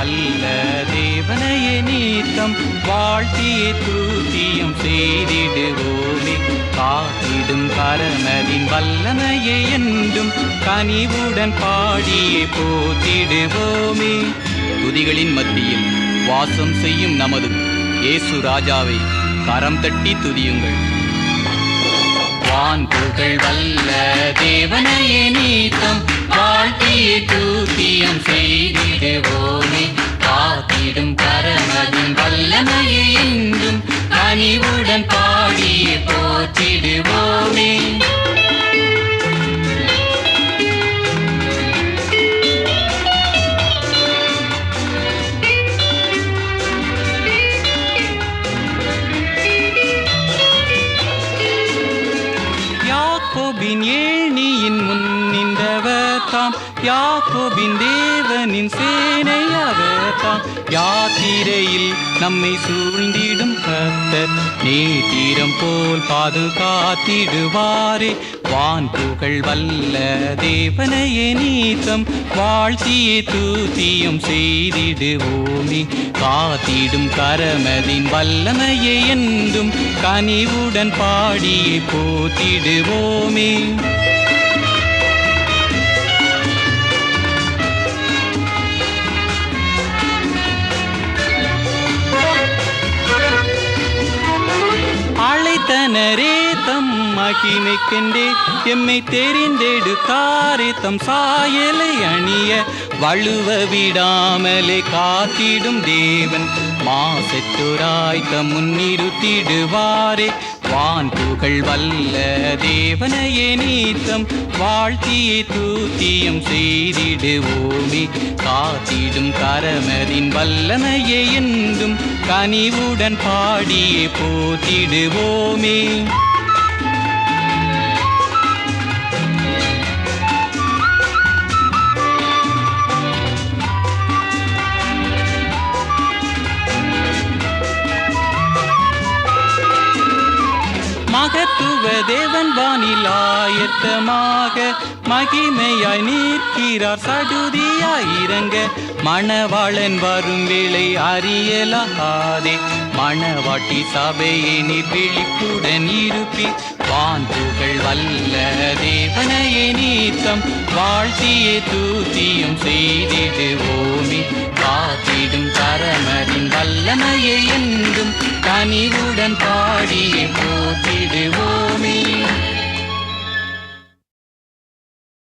வல்ல தேவனையே நீத்தம் வாழ்த்தியே தூத்தியம் செய்திடுவோமே. காத்திடும் கரமதின் வல்லமையை என்றும் கனிவுடன் பாடியே போற்றிடுவோமே. துதிகளின் மத்தியில் வாசம் செய்யும் நமது இயேசு ராஜாவை கரம் தட்டி துதியுங்கள். வான் புகழ் வல்ல தேவனையே நீத்தம் வாழ்த்தியே தூத்தியம் செய்திடுவோமே. காத்திடும் கரமதின் வல்லமையை என்றும் கனிவுடன் பாடியே போற்றிடுவோமே. யாக்கோபின் ஏணியின் முன் நின்றவர் தாம், யாக்கோபின் தேவனின் சேனை அவர் தாம். யாத்திரையில் நம்மை சூழ்ந்திடும் கர்த்தர் நேத்திரம் போல் பாதுகாத்திடுவாரே. வான் புகழ் வல்ல தேவனையே நீத்தம் வாழ்த்தியே தூத்தியம் செய்திடுவோமே. காத்திடும் கரமதின் வல்லமையை என்றும் கனிவுடன் பாடியே போற்றிடுவோமே. அழைத்தனரே தம் மகிமைக்கென்றே எம்மை தெரிந்தெடுத்தாரே. தம் சாயலை அணிய வழுவ விடாமலே காத்திடும் தேவன் மாசற்றோராய் தம் முன்னிறுத்திடுவாரே. வான் புகழ் வல்ல தேவனையே நீத்தம் வாழ்த்தியே தூத்தியம் செய்திடுவோமே. காத்திடும் கரமதின் வல்லமையை என்றும் கனிவுடன் பாடியே போற்றிடுவோமே. மகத்துவ தேவன் வானில் ஆயத்தமாக மகிமையாய் நிற்கிறார் சடுதியாய் இறங்க. மணவாளன் வரும் வேளை அறியலாகாதே, மணவாட்டி சபையை நீர் விழிப்புடன் இருப்பி. வான் புகழ் வல்ல தேவனையே நீத்தம் வாழ்த்தியே தூத்தியம் செய்திடுவோமே. காத்திடும் கரமதின் வல்லமையை என்றும் கனிவுடன் பாடியே போற்றி